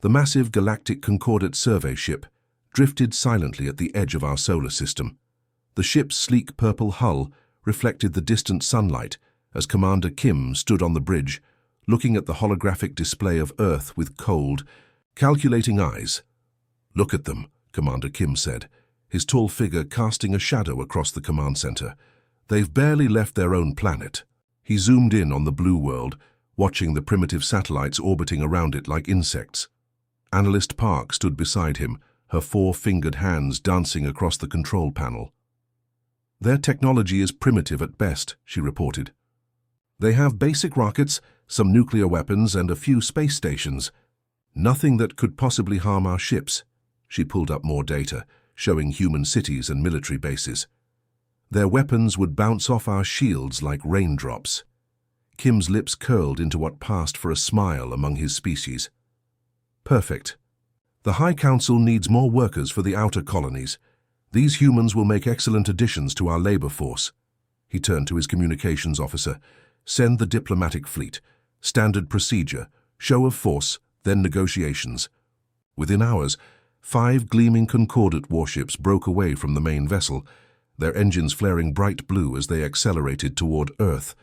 The massive Galactic Concordate survey ship drifted silently at the edge of our solar system. The ship's sleek purple hull reflected the distant sunlight as Commander Kim stood on the bridge, looking at the holographic display of Earth with cold, calculating eyes. "Look at them," Commander Kim said, his tall figure casting a shadow across the command center. "They've barely left their own planet." He zoomed in on the blue world, watching the primitive satellites orbiting around it like insects. Analyst Park stood beside him, her four-fingered hands dancing across the control panel. "Their technology is primitive at best," she reported. "They have basic rockets, some nuclear weapons, and a few space stations. Nothing that could possibly harm our ships." She pulled up more data, showing human cities and military bases. "Their weapons would bounce off our shields like raindrops." Kim's lips curled into what passed for a smile among his species. "Perfect. The High Council needs more workers for the outer colonies. These humans will make excellent additions to our labor force." He turned to his communications officer. "Send the diplomatic fleet. Standard procedure. Show of force, then negotiations." Within hours, 5 gleaming Concordate warships broke away from the main vessel, their engines flaring bright blue as they accelerated toward Earth.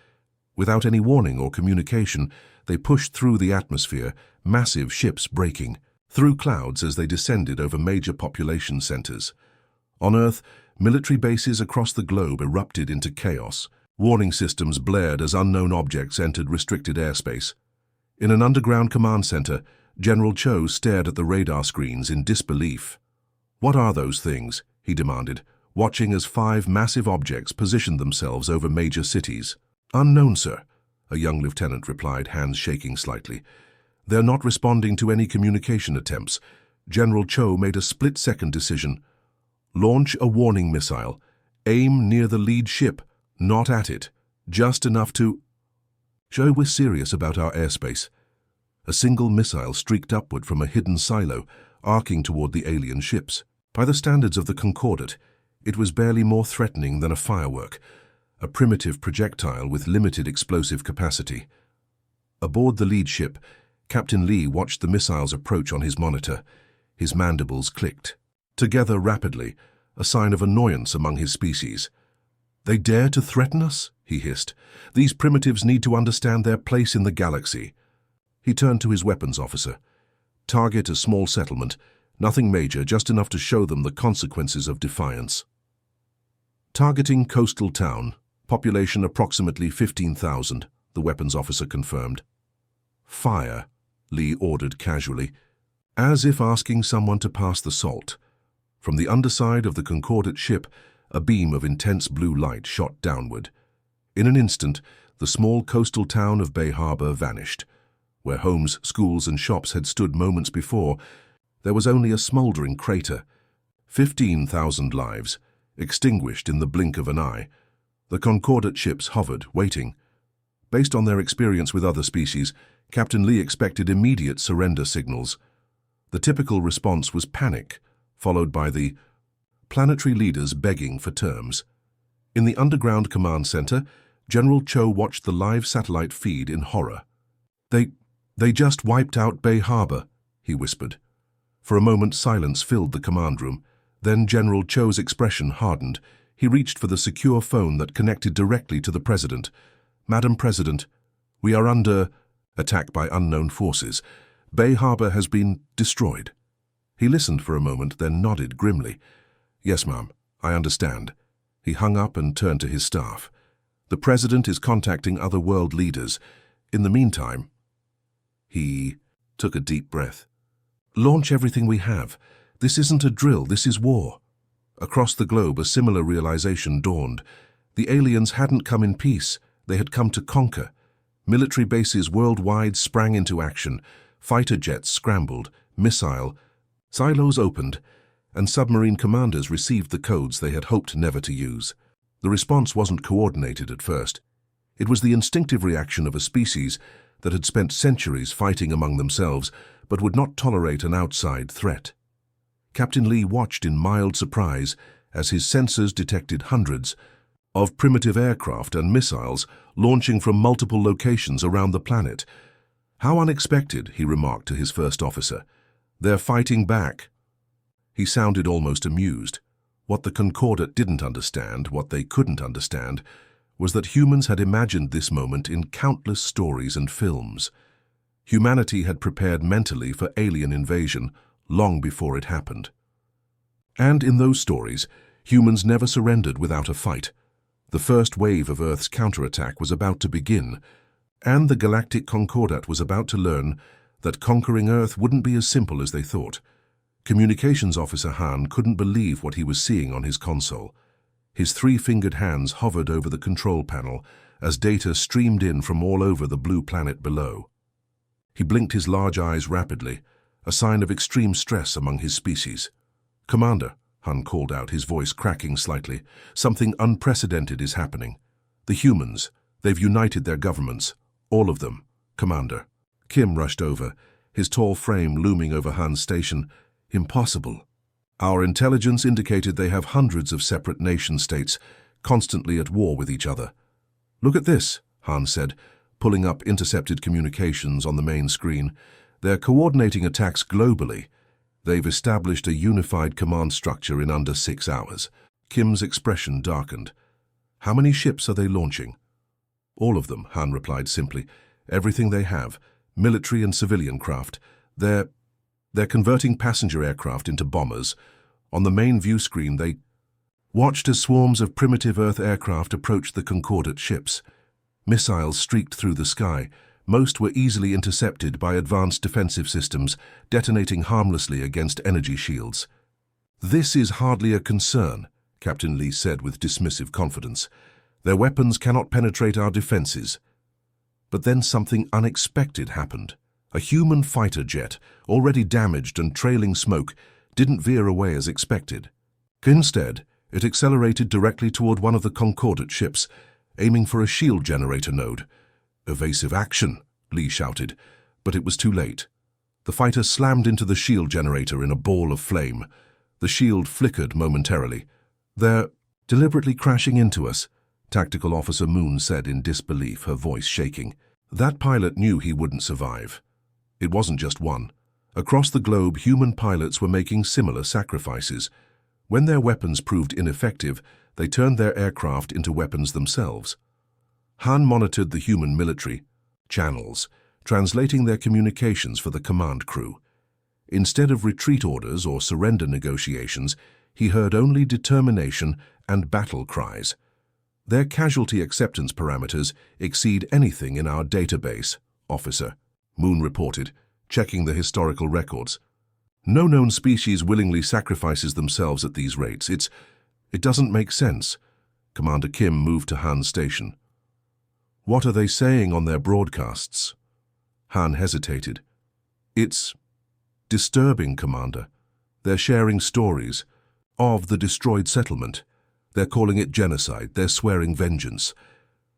Without any warning or communication, they pushed through the atmosphere, massive ships braking, through clouds as they descended over major population centers. On Earth, military bases across the globe erupted into chaos. Warning systems blared as unknown objects entered restricted airspace. In an underground command center, General Cho stared at the radar screens in disbelief. "What are those things?" he demanded, watching as 5 massive objects positioned themselves over major cities. "Unknown, sir," a young lieutenant replied, hands shaking slightly. "They're not responding to any communication attempts." General Cho made a split-second decision. "Launch a warning missile. Aim near the lead ship, not at it. Just enough to—" Cho was serious about our airspace. A single missile streaked upward from a hidden silo, arcing toward the alien ships. By the standards of the Concordate, it was barely more threatening than a firework, a primitive projectile with limited explosive capacity. Aboard the lead ship, Captain Lee watched the missiles approach on his monitor. His mandibles clicked. Together rapidly, a sign of annoyance among his species. "They dare to threaten us?" he hissed. "These primitives need to understand their place in the galaxy." He turned to his weapons officer. "Target a small settlement, nothing major, just enough to show them the consequences of defiance." "Targeting coastal town, population approximately 15,000, the weapons officer confirmed. "Fire," Lee ordered casually, as if asking someone to pass the salt. From the underside of the Concordate ship, a beam of intense blue light shot downward. In an instant, the small coastal town of Bay Harbor vanished. Where homes, schools, and shops had stood moments before, there was only a smoldering crater. 15,000 lives, extinguished in the blink of an eye. The Concordate ships hovered, waiting. Based on their experience with other species, Captain Lee expected immediate surrender signals. The typical response was panic, followed by the planetary leaders begging for terms. In the underground command center, General Cho watched the live satellite feed in horror. They just wiped out Bay Harbor," he whispered. For a moment, silence filled the command room. Then General Cho's expression hardened. He reached for the secure phone that connected directly to the President. "Madam President, we are under attack by unknown forces. Bay Harbor has been destroyed." He listened for a moment, then nodded grimly. "Yes, ma'am, I understand." He hung up and turned to his staff. "The President is contacting other world leaders. In the meantime—" He took a deep breath. "Launch everything we have. This isn't a drill, this is war." Across the globe, a similar realization dawned. The aliens hadn't come in peace, they had come to conquer. Military bases worldwide sprang into action. Fighter jets scrambled, missile silos opened, and submarine commanders received the codes they had hoped never to use. The response wasn't coordinated at first. It was the instinctive reaction of a species that had spent centuries fighting among themselves, but would not tolerate an outside threat. Captain Lee watched in mild surprise as his sensors detected hundreds of primitive aircraft and missiles launching from multiple locations around the planet. "How unexpected," he remarked to his first officer. They're fighting back. He sounded almost amused. What the Concordat didn't understand, what they couldn't understand, was that humans had imagined this moment in countless stories and films. Humanity had prepared mentally for alien invasion long before it happened. And in those stories, humans never surrendered without a fight. The first wave of Earth's counterattack was about to begin, and the Galactic Concordat was about to learn that conquering Earth wouldn't be as simple as they thought. Communications Officer Han couldn't believe what he was seeing on his console. His three-fingered hands hovered over the control panel as data streamed in from all over the blue planet below. He blinked his large eyes rapidly, a sign of extreme stress among his species. "Commander," Han called out, his voice cracking slightly, "something unprecedented is happening. The humans, they've united their governments. All of them, Commander." Kim rushed over, his tall frame looming over Han's station. "Impossible. Our intelligence indicated they have hundreds of separate nation-states, constantly at war with each other." "Look at this," Han said, pulling up intercepted communications on the main screen. "They're coordinating attacks globally. They've established a unified command structure in under 6 hours." Kim's expression darkened. "How many ships are they launching?" "All of them," Han replied simply. "Everything they have, military and civilian craft. They're converting passenger aircraft into bombers. On the main view screen they watched as swarms of primitive Earth aircraft approached the Concordat ships. Missiles streaked through the sky. Most were easily intercepted by advanced defensive systems, detonating harmlessly against energy shields. "This is hardly a concern," Captain Lee said with dismissive confidence. "Their weapons cannot penetrate our defenses." But then something unexpected happened. A human fighter jet, already damaged and trailing smoke, didn't veer away as expected. Instead, it accelerated directly toward one of the Concordat ships, aiming for a shield generator node. "Evasive action," Lee shouted, but it was too late. The fighter slammed into the shield generator in a ball of flame. The shield flickered momentarily. "They're deliberately crashing into us," Tactical Officer Moon said in disbelief, her voice shaking. That pilot knew he wouldn't survive. It wasn't just one. Across the globe, human pilots were making similar sacrifices. When their weapons proved ineffective, they turned their aircraft into weapons themselves. Han monitored the human military channels, translating their communications for the command crew. Instead of retreat orders or surrender negotiations, he heard only determination and battle cries. "Their casualty acceptance parameters exceed anything in our database, officer," Moon reported, checking the historical records. "No known species willingly sacrifices themselves at these rates. It doesn't make sense." Commander Kim moved to Han's station. "What are they saying on their broadcasts?" Han hesitated. "It's disturbing, Commander. They're sharing stories of the destroyed settlement. They're calling it genocide. They're swearing vengeance."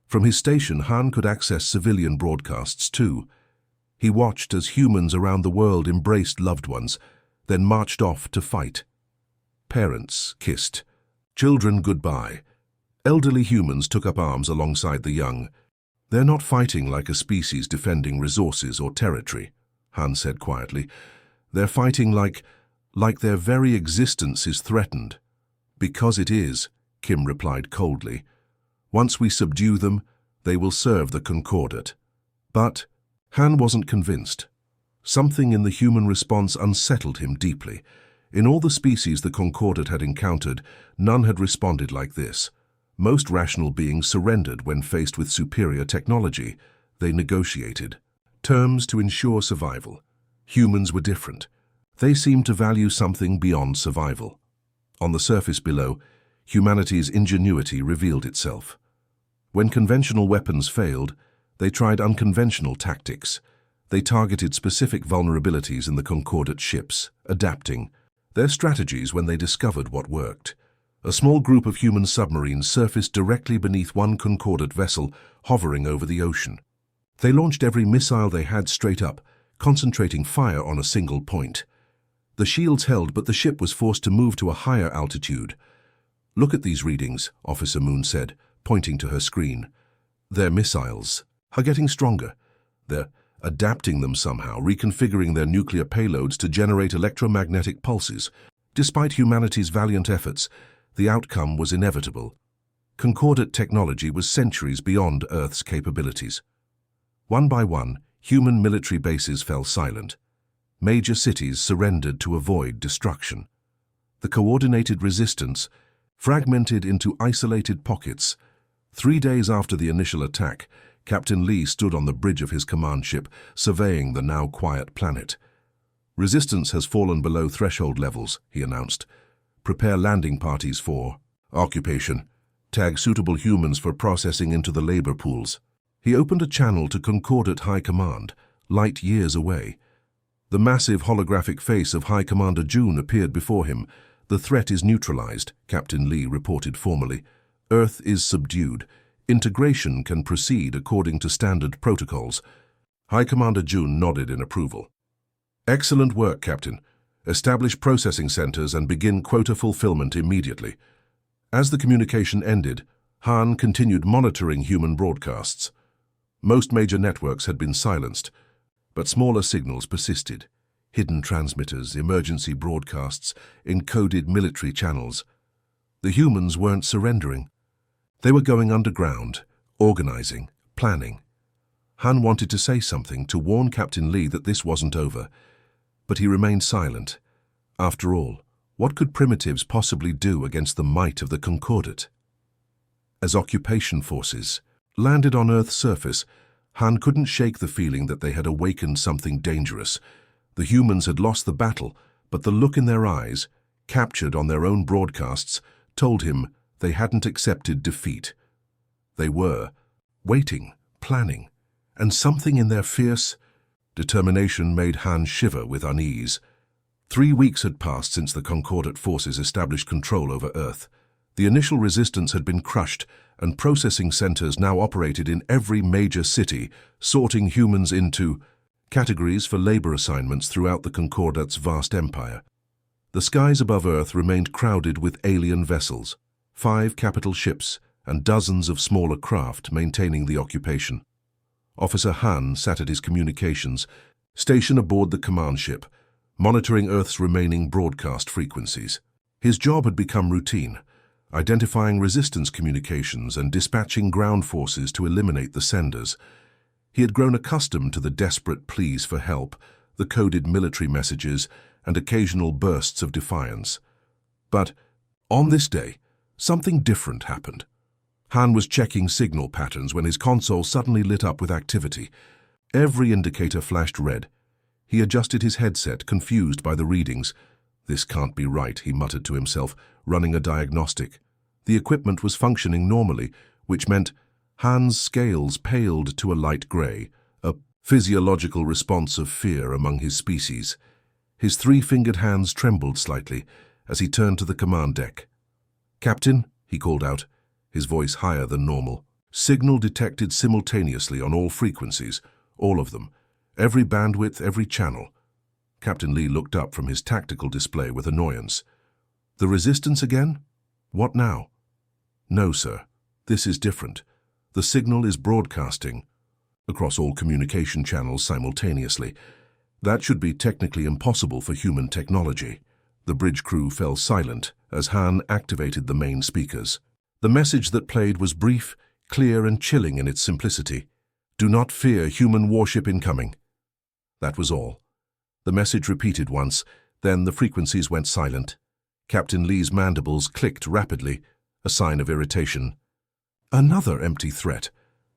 From his station, Han could access civilian broadcasts too. He watched as humans around the world embraced loved ones, then marched off to fight. Parents kissed. Children goodbye. Elderly humans took up arms alongside the young. "They're not fighting like a species defending resources or territory," Han said quietly. "They're fighting like their very existence is threatened." "Because it is," Kim replied coldly. "Once we subdue them, they will serve the Concordat." But Han wasn't convinced. Something in the human response unsettled him deeply. In all the species the Concordat had encountered, none had responded like this. Most rational beings surrendered when faced with superior technology. They negotiated terms to ensure survival. Humans were different. They seemed to value something beyond survival. On the surface below, humanity's ingenuity revealed itself. When conventional weapons failed, they tried unconventional tactics. They targeted specific vulnerabilities in the Concordat ships, adapting their strategies when they discovered what worked. A small group of human submarines surfaced directly beneath one Concordat vessel hovering over the ocean. They launched every missile they had straight up, concentrating fire on a single point. The shields held, but the ship was forced to move to a higher altitude. "Look at these readings," Officer Moon said, pointing to her screen. "Their missiles are getting stronger. They're adapting them somehow, reconfiguring their nuclear payloads to generate electromagnetic pulses. Despite humanity's valiant efforts, the outcome was inevitable. Concordate technology was centuries beyond Earth's capabilities. One by one, human military bases fell silent. Major cities surrendered to avoid destruction. The coordinated resistance fragmented into isolated pockets. 3 days after the initial attack, Captain Lee stood on the bridge of his command ship, surveying the now quiet planet. "Resistance has fallen below threshold levels," he announced. "Prepare landing parties for occupation. Tag suitable humans for processing into the labor pools." He opened a channel to Concordate High Command, light years away. The massive holographic face of High Commander June appeared before him. "The threat is neutralized," Captain Lee reported formally. "Earth is subdued. Integration can proceed according to standard protocols." High Commander June nodded in approval. "Excellent work, Captain. Establish processing centers and begin quota fulfillment immediately." As the communication ended, Han continued monitoring human broadcasts. Most major networks had been silenced, but smaller signals persisted. Hidden transmitters, emergency broadcasts, encoded military channels. The humans weren't surrendering. They were going underground, organizing, planning. Han wanted to say something, to warn Captain Lee that this wasn't over, but he remained silent. After all, what could primitives possibly do against the might of the Concordate? As occupation forces landed on Earth's surface, Han couldn't shake the feeling that they had awakened something dangerous. The humans had lost the battle, but the look in their eyes, captured on their own broadcasts, told him they hadn't accepted defeat. They were waiting, planning, and something in their fierce determination made Han shiver with unease. 3 weeks had passed since the Concordate forces established control over Earth. The initial resistance had been crushed, and processing centers now operated in every major city, sorting humans into categories for labor assignments throughout the Concordate's vast empire. The skies above Earth remained crowded with alien vessels, 5 capital ships and dozens of smaller craft maintaining the occupation. Officer Han sat at his communications station aboard the command ship, monitoring Earth's remaining broadcast frequencies. His job had become routine, identifying resistance communications and dispatching ground forces to eliminate the senders. He had grown accustomed to the desperate pleas for help, the coded military messages, and occasional bursts of defiance. But on this day, something different happened. Han was checking signal patterns when his console suddenly lit up with activity. Every indicator flashed red. He adjusted his headset, confused by the readings. "This can't be right," he muttered to himself, running a diagnostic. The equipment was functioning normally, which meant Han's scales paled to a light gray, a physiological response of fear among his species. His 3-fingered hands trembled slightly as he turned to the command deck. "Captain," he called out, his voice higher than normal. "Signal detected simultaneously on all frequencies, all of them. Every bandwidth, every channel." Captain Lee looked up from his tactical display with annoyance. "The resistance again? What now?" "No, sir. This is different. The signal is broadcasting across all communication channels simultaneously. That should be technically impossible for human technology." The bridge crew fell silent as Han activated the main speakers. The message that played was brief, clear, and chilling in its simplicity. "Do not fear human warship incoming." That was all. The message repeated once, then the frequencies went silent. Captain Lee's mandibles clicked rapidly, a sign of irritation. Another empty threat.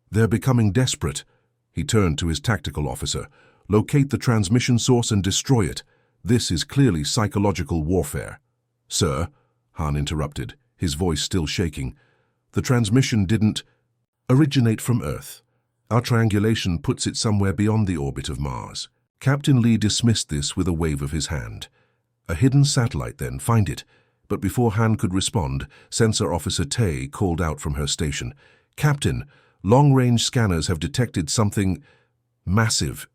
They're becoming desperate. He turned to his tactical officer. "Locate the transmission source and destroy it. This is clearly psychological warfare." "Sir," Han interrupted, his voice still shaking, "the transmission didn't originate from Earth. Our triangulation puts it somewhere beyond the orbit of Mars." Captain Lee dismissed this with a wave of his hand. "A hidden satellite, then. Find it." But before Han could respond, Sensor Officer Tay called out from her station. "Captain, long-range scanners have detected something massive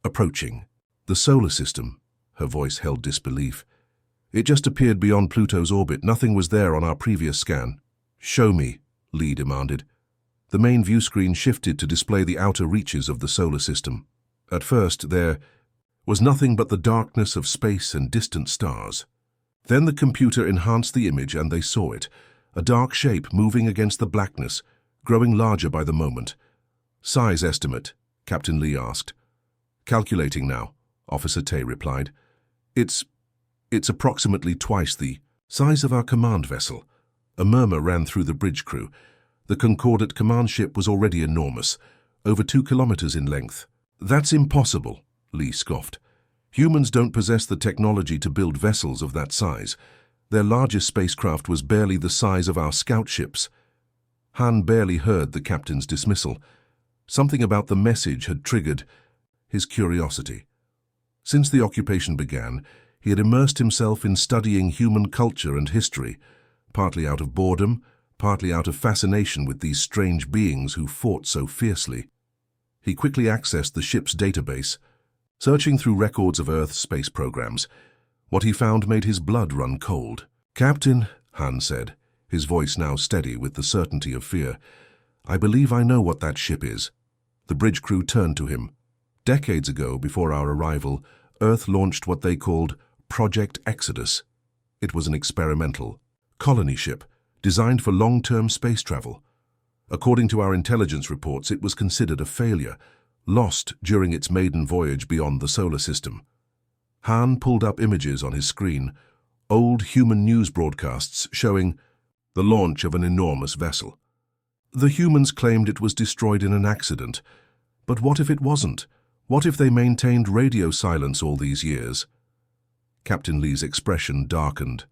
approaching the solar system." Her voice held disbelief. "It just appeared beyond Pluto's orbit. Nothing was there on our previous scan." "Show me," Lee demanded. The main view screen shifted to display the outer reaches of the solar system. At first, there was nothing but the darkness of space and distant stars. Then the computer enhanced the image and they saw it, a dark shape moving against the blackness, growing larger by the moment. "Size estimate?" Captain Lee asked. "Calculating now," Officer Tay replied. It's approximately twice the size of our command vessel." A murmur ran through the bridge crew. The Concordate command ship was already enormous, over 2 kilometers in length. "That's impossible," Lee scoffed. "Humans don't possess the technology to build vessels of that size. Their largest spacecraft was barely the size of our scout ships." Han barely heard the captain's dismissal. Something about the message had triggered his curiosity. Since the occupation began, he had immersed himself in studying human culture and history, partly out of boredom, partly out of fascination with these strange beings who fought so fiercely. He quickly accessed the ship's database, searching through records of Earth's space programs. What he found made his blood run cold. "Captain," Han said, his voice now steady with the certainty of fear, "I believe I know what that ship is." The bridge crew turned to him. Decades ago, before our arrival, Earth launched what they called Project Exodus. It was an experimental colony ship designed for long-term space travel. According to our intelligence reports, it was considered a failure, lost during its maiden voyage beyond the solar system. Han pulled up images on his screen, old human news broadcasts showing the launch of an enormous vessel. The humans claimed it was destroyed in an accident. But what if it wasn't? What if they maintained radio silence all these years? Captain Lee's expression darkened.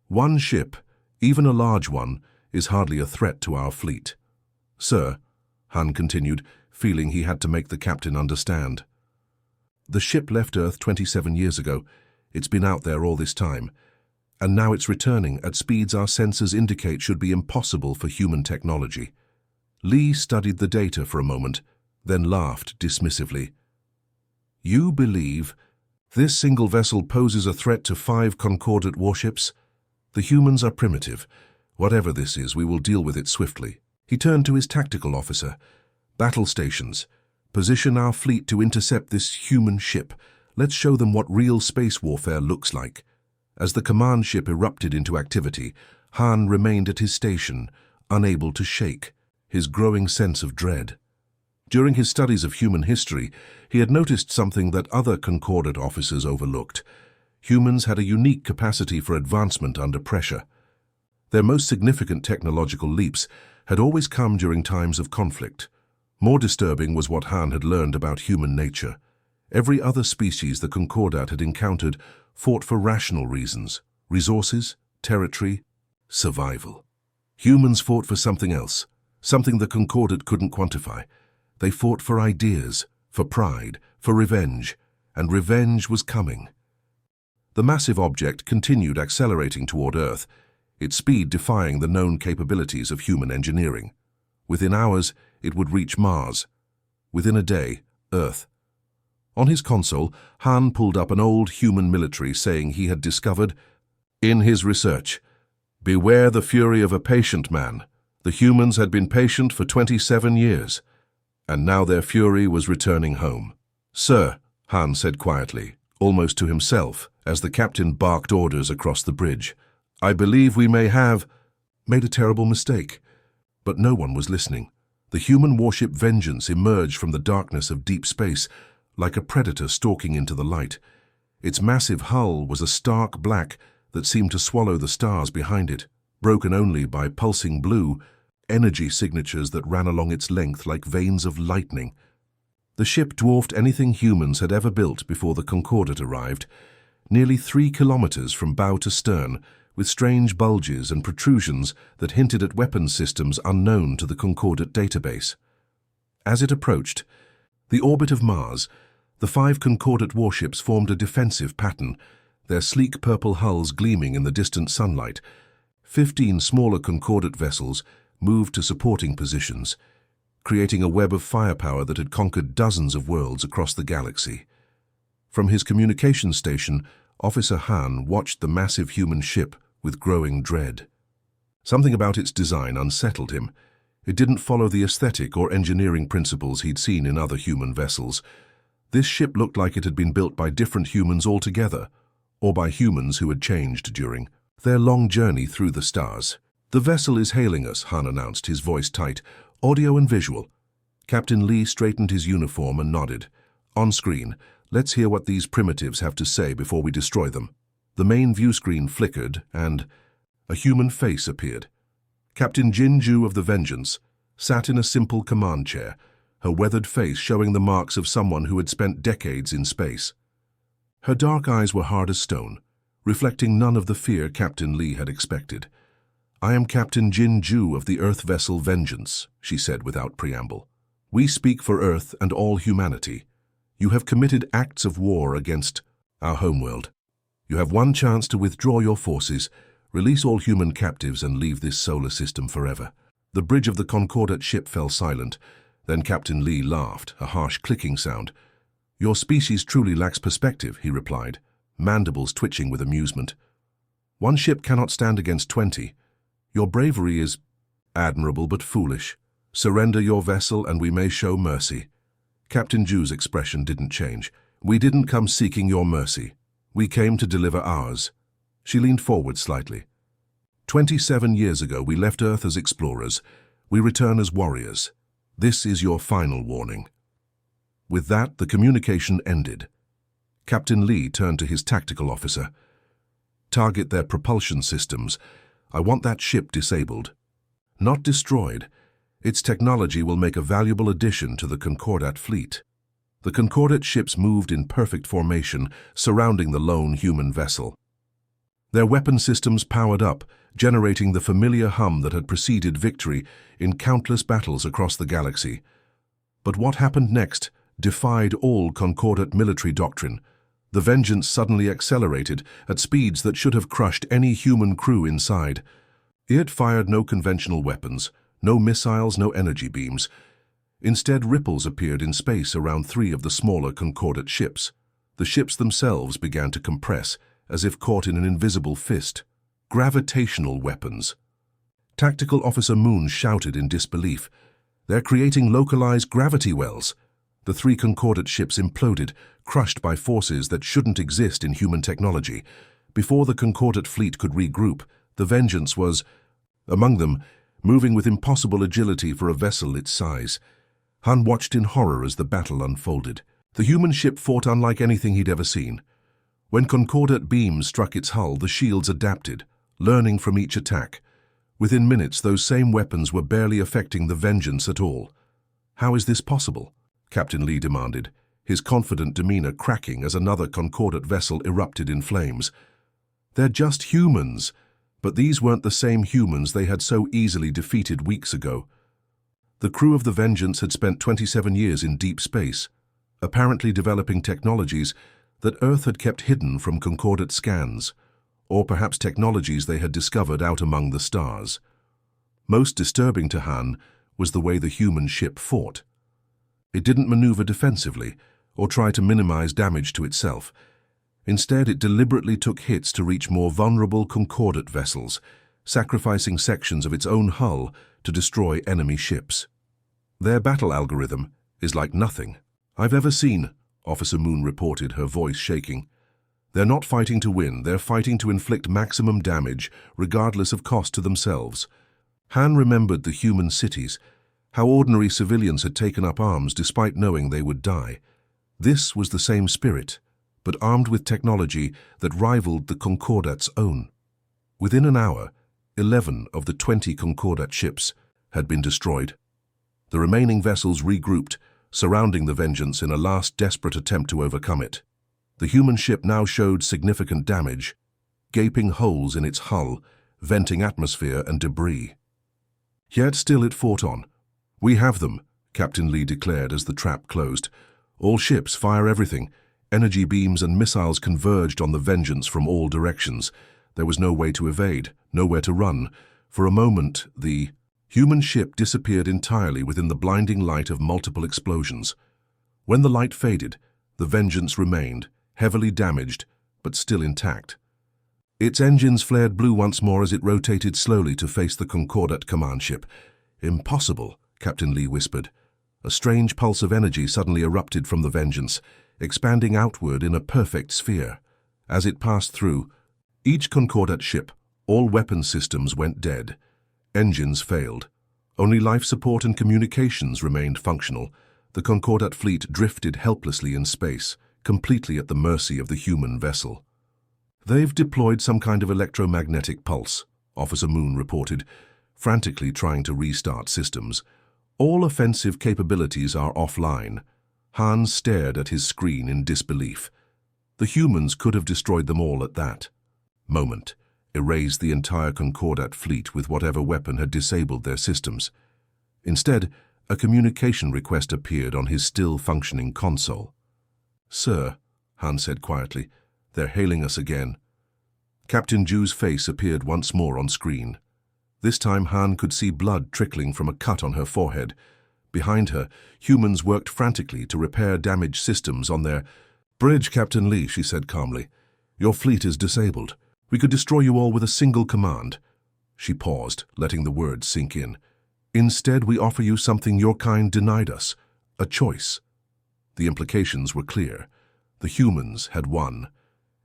"One ship, even a large one, is hardly a threat to our fleet." "Sir," Han continued, feeling he had to make the captain understand. "The ship left Earth 27 years ago. It's been out there all this time. And now it's returning at speeds our sensors indicate should be impossible for human technology." Lee studied the data for a moment, then laughed dismissively. "You believe this single vessel poses a threat to 5 Concordate warships? The humans are primitive. Whatever this is, we will deal with it swiftly." He turned to his tactical officer. "Battle stations. Position our fleet to intercept this human ship. Let's show them what real space warfare looks like." As the command ship erupted into activity, Han remained at his station, unable to shake, his growing sense of dread. During his studies of human history, he had noticed something that other Concordate officers overlooked. Humans had a unique capacity for advancement under pressure. Their most significant technological leaps had always come during times of conflict. More disturbing was what Han had learned about human nature. Every other species the Concordat had encountered fought for rational reasons: resources, territory, survival. Humans fought for something else, something the Concordat couldn't quantify. They fought for ideas, for pride, for revenge, and revenge was coming. The massive object continued accelerating toward Earth, its speed defying the known capabilities of human engineering. Within hours, it would reach Mars. Within a day, Earth. On his console, Han pulled up an old human military saying he had discovered, in his research, "Beware the fury of a patient man. The humans had been patient for 27 years. And now their fury was returning home." "Sir," Han said quietly, almost to himself, as the captain barked orders across the bridge, "I believe we may have made a terrible mistake." But no one was listening. The human warship Vengeance emerged from the darkness of deep space, like a predator stalking into the light. Its massive hull was a stark black that seemed to swallow the stars behind it, broken only by pulsing blue, energy signatures that ran along its length like veins of lightning. The ship dwarfed anything humans had ever built before the Concordat arrived, nearly 3 kilometers from bow to stern, with strange bulges and protrusions that hinted at weapons systems unknown to the Concordat database. As it approached the orbit of Mars, the 5 Concordat warships formed a defensive pattern, their sleek purple hulls gleaming in the distant sunlight. 15 smaller Concordat vessels moved to supporting positions, creating a web of firepower that had conquered dozens of worlds across the galaxy. From his communications station, Officer Han watched the massive human ship with growing dread. Something about its design unsettled him. It didn't follow the aesthetic or engineering principles he'd seen in other human vessels. This ship looked like it had been built by different humans altogether, or by humans who had changed during their long journey through the stars. "The vessel is hailing us," Han announced, his voice tight, audio and visual. Captain Lee straightened his uniform and nodded. "On screen, let's hear what these primitives have to say before we destroy them." The main view screen flickered, and a human face appeared. Captain Jinju of the Vengeance sat in a simple command chair, her weathered face showing the marks of someone who had spent decades in space. Her dark eyes were hard as stone, reflecting none of the fear Captain Lee had expected. "I am Captain Jinju of the Earth vessel Vengeance," she said without preamble. "We speak for Earth and all humanity. You have committed acts of war against our homeworld. You have one chance to withdraw your forces, release all human captives, and leave this solar system forever." The bridge of the Concordat ship fell silent. Then Captain Lee laughed, a harsh clicking sound. "Your species truly lacks perspective," he replied, mandibles twitching with amusement. "One ship cannot stand against 20. Your bravery is admirable but foolish. Surrender your vessel and we may show mercy." Captain Ju's expression didn't change. "We didn't come seeking your mercy. We came to deliver ours." She leaned forward slightly. 27 years ago, we left Earth as explorers. We return as warriors. This is your final warning." With that, the communication ended. Captain Lee turned to his tactical officer. "Target their propulsion systems. I want that ship disabled. Not destroyed. Its technology will make a valuable addition to the Concordat fleet." The Concordat ships moved in perfect formation, surrounding the lone human vessel. Their weapon systems powered up, generating the familiar hum that had preceded victory in countless battles across the galaxy. But what happened next defied all Concordat military doctrine. The Vengeance suddenly accelerated at speeds that should have crushed any human crew inside. It fired no conventional weapons, no missiles, no energy beams. Instead, ripples appeared in space around 3 of the smaller Concordat ships. The ships themselves began to compress, as if caught in an invisible fist. Gravitational weapons. Tactical Officer Moon shouted in disbelief. "They're creating localized gravity wells." The 3 Concordat ships imploded, crushed by forces that shouldn't exist in human technology. Before the Concordat fleet could regroup, the Vengeance was among them, moving with impossible agility for a vessel its size. Han watched in horror as the battle unfolded. The human ship fought unlike anything he'd ever seen. When Concordat beams struck its hull, the shields adapted, learning from each attack. Within minutes, those same weapons were barely affecting the Vengeance at all. "How is this possible?" Captain Lee demanded, his confident demeanor cracking as another Concordat vessel erupted in flames. "They're just humans." But these weren't the same humans they had so easily defeated weeks ago. The crew of the Vengeance had spent 27 years in deep space, apparently developing technologies that Earth had kept hidden from Concordat scans, or perhaps technologies they had discovered out among the stars. Most disturbing to Han was the way the human ship fought. It didn't maneuver defensively or try to minimize damage to itself. Instead, it deliberately took hits to reach more vulnerable Concordat vessels, sacrificing sections of its own hull to destroy enemy ships. "Their battle algorithm is like nothing I've ever seen," Officer Moon reported, her voice shaking. "They're not fighting to win, they're fighting to inflict maximum damage, regardless of cost to themselves." Han remembered the human cities, how ordinary civilians had taken up arms despite knowing they would die. This was the same spirit, but armed with technology that rivaled the Concordat's own. Within an hour, 11 of the 20 Concordat ships had been destroyed. The remaining vessels regrouped, surrounding the Vengeance in a last desperate attempt to overcome it. The human ship now showed significant damage, gaping holes in its hull, venting atmosphere and debris. Yet still it fought on. "We have them," Captain Lee declared as the trap closed. "All ships fire everything." Energy beams and missiles converged on the Vengeance from all directions. There was no way to evade, nowhere to run. For a moment, the human ship disappeared entirely within the blinding light of multiple explosions. When the light faded, the Vengeance remained, heavily damaged, but still intact. Its engines flared blue once more as it rotated slowly to face the Concordat command ship. "Impossible," Captain Lee whispered. A strange pulse of energy suddenly erupted from the Vengeance. expanding outward in a perfect sphere. As it passed through, each Concordat ship, all weapon systems went dead. Engines failed. Only life support and communications remained functional. The Concordat fleet drifted helplessly in space, completely at the mercy of the human vessel. "They've deployed some kind of electromagnetic pulse," Officer Moon reported, frantically trying to restart systems. "All offensive capabilities are offline." Han stared at his screen in disbelief. The humans could have destroyed them all at that moment, erased the entire Concordat fleet with whatever weapon had disabled their systems. Instead, a communication request appeared on his still-functioning console. "Sir," Han said quietly, "they're hailing us again." Captain Ju's face appeared once more on screen. This time Han could see blood trickling from a cut on her forehead. Behind her, humans worked frantically to repair damaged systems on their bridge. "Captain Lee," she said calmly, "your fleet is disabled. We could destroy you all with a single command." She paused, letting the words sink in. "Instead, we offer you something your kind denied us, a choice." The implications were clear. The humans had won,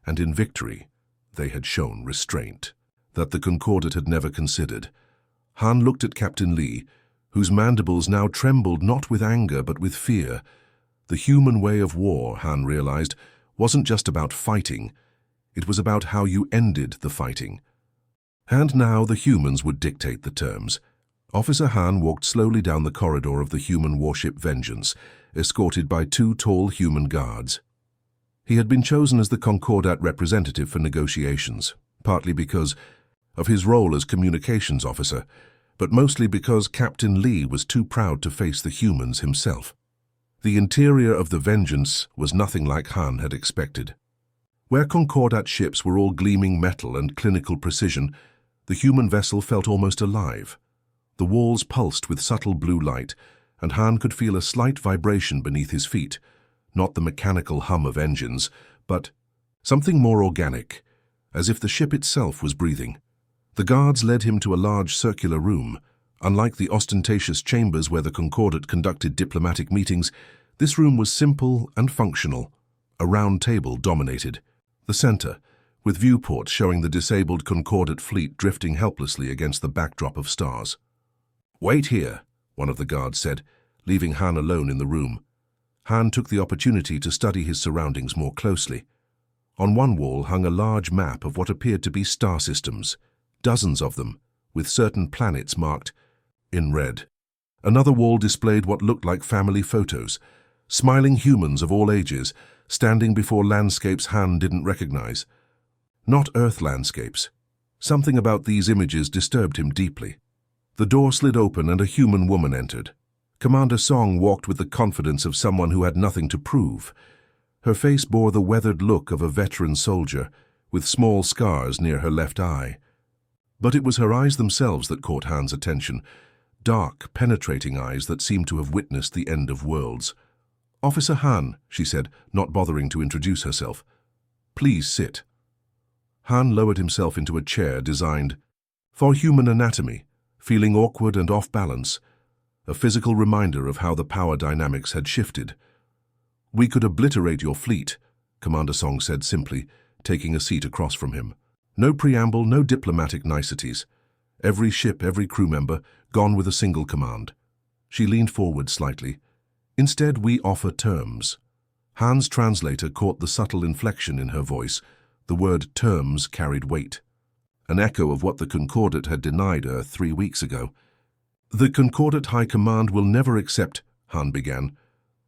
and in victory, they had shown restraint that the Concordat had never considered. Han looked at Captain Lee, whose mandibles now trembled not with anger but with fear. The human way of war, Han realized, wasn't just about fighting. It was about how you ended the fighting. And now the humans would dictate the terms. Officer Han walked slowly down the corridor of the human warship Vengeance, escorted by 2 tall human guards. He had been chosen as the Concordat representative for negotiations, partly because of his role as communications officer, but mostly because Captain Lee was too proud to face the humans himself. The interior of the Vengeance was nothing like Han had expected. Where Concordat ships were all gleaming metal and clinical precision, the human vessel felt almost alive. The walls pulsed with subtle blue light, and Han could feel a slight vibration beneath his feet, not the mechanical hum of engines, but something more organic, as if the ship itself was breathing. The guards led him to a large circular room. Unlike the ostentatious chambers where the Concordat conducted diplomatic meetings, this room was simple and functional. A round table dominated the center, with viewports showing the disabled Concordat fleet drifting helplessly against the backdrop of stars. "Wait here," one of the guards said, leaving Han alone in the room. Han took the opportunity to study his surroundings more closely. On one wall hung a large map of what appeared to be star systems, dozens of them, with certain planets marked in red. Another wall displayed what looked like family photos, smiling humans of all ages, standing before landscapes Han didn't recognize. Not Earth landscapes. Something about these images disturbed him deeply. The door slid open and a human woman entered. Commander Song walked with the confidence of someone who had nothing to prove. Her face bore the weathered look of a veteran soldier, with small scars near her left eye. But it was her eyes themselves that caught Han's attention, dark, penetrating eyes that seemed to have witnessed the end of worlds. "Officer Han," she said, not bothering to introduce herself. "Please sit." Han lowered himself into a chair designed for human anatomy, feeling awkward and off balance, a physical reminder of how the power dynamics had shifted. "We could obliterate your fleet," Commander Song said simply, taking a seat across from him. No preamble, no diplomatic niceties. Every ship, every crew member, gone with a single command. She leaned forward slightly. "Instead, we offer terms." Han's translator caught the subtle inflection in her voice. The word terms carried weight, an echo of what the Concordat had denied Earth 3 weeks ago. "The Concordat High Command will never accept," Han began.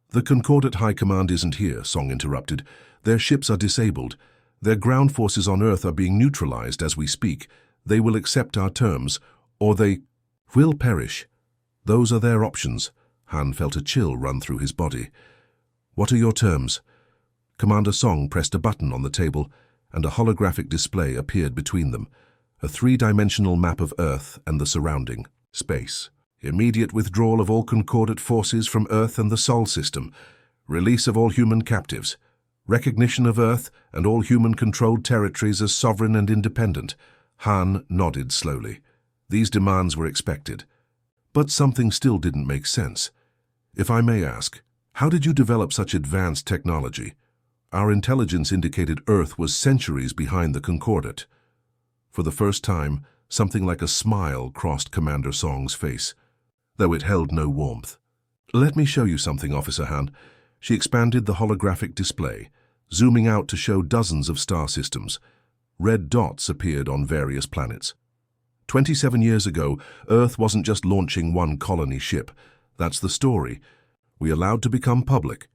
"The Concordat High Command isn't here," Song interrupted. "Their ships are disabled. Their ground forces on Earth are being neutralized as we speak. They will accept our terms, or they will perish. Those are their options." Han felt a chill run through his body. "What are your terms?" Commander Song pressed a button on the table, and a holographic display appeared between them, a 3-dimensional map of Earth and the surrounding space. "Immediate withdrawal of all Concordat forces from Earth and the Sol system. Release of all human captives. Recognition of Earth and all human-controlled territories as sovereign and independent." Han nodded slowly. These demands were expected. But something still didn't make sense. "If I may ask, How did you develop such advanced technology? Our intelligence indicated Earth was centuries behind the Concordat. For the first time, something like a smile crossed Commander Song's face, though it held no warmth. Let me show you something, Officer Han. She expanded the holographic display, zooming out to show dozens of star systems. Red dots appeared on various planets. 27 years ago, Earth wasn't just launching one colony ship. That's the story we allowed to become public.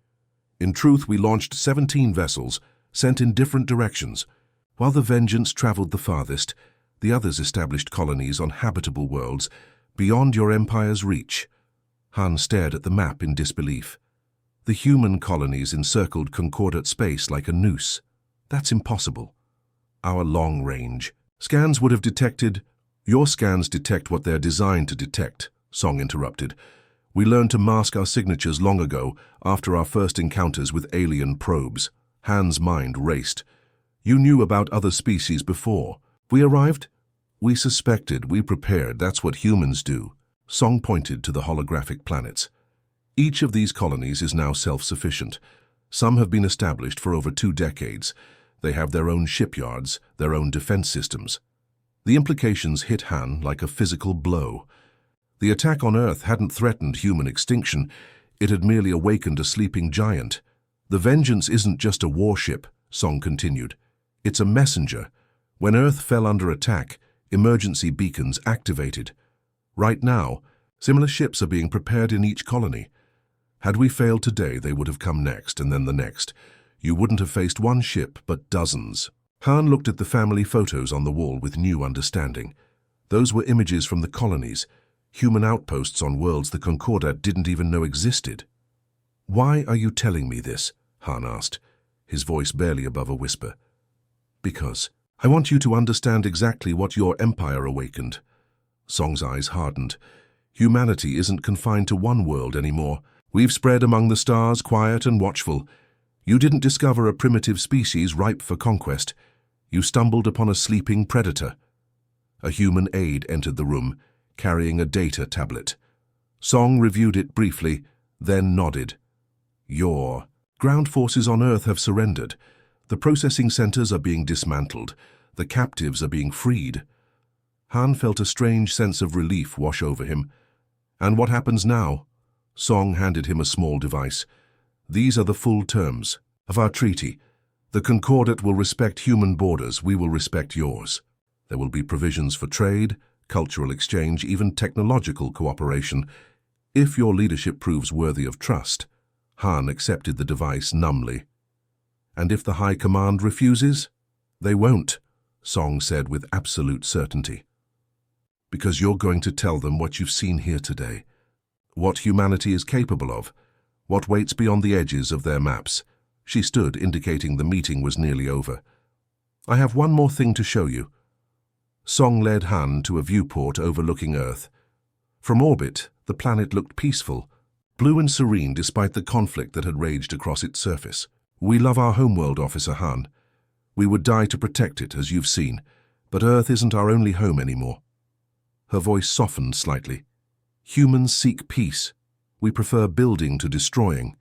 In truth, we launched 17 vessels, sent in different directions. While the Vengeance traveled the farthest, the others established colonies on habitable worlds beyond your empire's reach. Han stared at the map in disbelief. The human colonies encircled Concordat space like a noose. That's impossible. Our long-range scans would have detected... Your scans detect what they're designed to detect, Song interrupted. We learned to mask our signatures long ago, after our first encounters with alien probes. Han's mind raced. You knew about other species before. We arrived? We suspected, we prepared, that's what humans do. Song pointed to the holographic planets. Each of these colonies is now self-sufficient. Some have been established for over 2 decades. They have their own shipyards, their own defense systems. The implications hit Han like a physical blow. The attack on Earth hadn't threatened human extinction, it had merely awakened a sleeping giant. The Vengeance isn't just a warship, Song continued. It's a messenger. When Earth fell under attack, emergency beacons activated. Right now, similar ships are being prepared in each colony. Had we failed today, they would have come next, and then the next. You wouldn't have faced one ship, but dozens. Han looked at the family photos on the wall with new understanding. Those were images from the colonies, human outposts on worlds the Concordat didn't even know existed. Why are you telling me this? Han asked, his voice barely above a whisper. Because I want you to understand exactly what your empire awakened. Song's eyes hardened. Humanity isn't confined to one world anymore. We've spread among the stars, quiet and watchful. You didn't discover a primitive species ripe for conquest. You stumbled upon a sleeping predator. A human aide entered the room, carrying a data tablet. Song reviewed it briefly, then nodded. Your ground forces on Earth have surrendered. The processing centers are being dismantled. The captives are being freed. Han felt a strange sense of relief wash over him. And what happens now? Song handed him a small device. These are the full terms of our treaty. The Concordat will respect human borders. We will respect yours. There will be provisions for trade, cultural exchange, even technological cooperation. If your leadership proves worthy of trust, Han accepted the device numbly. And if the High Command refuses? They won't, Song said with absolute certainty. Because you're going to tell them what you've seen here today. What humanity is capable of. What waits beyond the edges of their maps. She stood, indicating the meeting was nearly over. I have one more thing to show you. Song led Han to a viewport overlooking Earth. From orbit, the planet looked peaceful, blue and serene despite the conflict that had raged across its surface. We love our homeworld, Officer Han. We would die to protect it, as you've seen, but Earth isn't our only home anymore. Her voice softened slightly. Humans seek peace. We prefer building to destroying,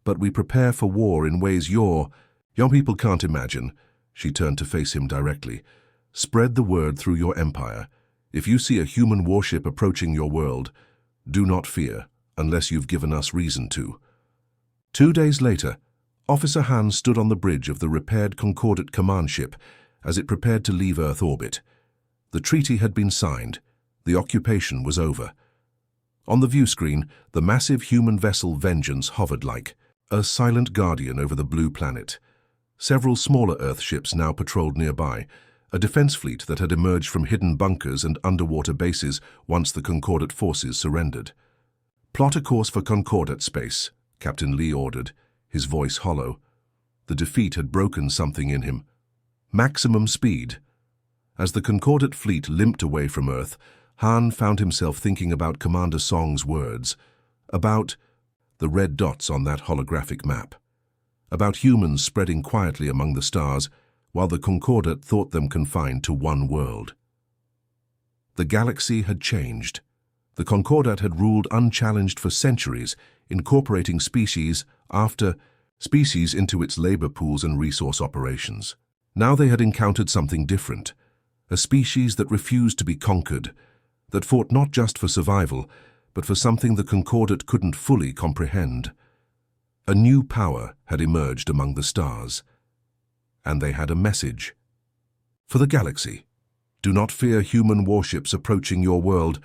but we prepare for war in ways your people can't imagine. She turned to face him directly. Spread the word through your empire. If you see a human warship approaching your world, do not fear, unless you've given us reason to. 2 days later, Officer Han stood on the bridge of the repaired Concordat command ship as it prepared to leave Earth orbit. The treaty had been signed. The occupation was over. On the view screen, the massive human vessel Vengeance hovered like a silent guardian over the blue planet. Several smaller Earth ships now patrolled nearby, a defense fleet that had emerged from hidden bunkers and underwater bases once the Concordat forces surrendered. Plot a course for Concordat space, Captain Lee ordered, his voice hollow. The defeat had broken something in him. Maximum speed. As the Concordat fleet limped away from Earth, Han found himself thinking about Commander Song's words, about the red dots on that holographic map, about humans spreading quietly among the stars while the Concordat thought them confined to one world. The galaxy had changed. The Concordat had ruled unchallenged for centuries, incorporating species after species into its labor pools and resource operations. Now they had encountered something different, a species that refused to be conquered, that fought not just for survival, but for something the Concordat couldn't fully comprehend. A new power had emerged among the stars, and they had a message. For the galaxy, do not fear human warships approaching your world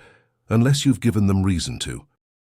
unless you've given them reason to.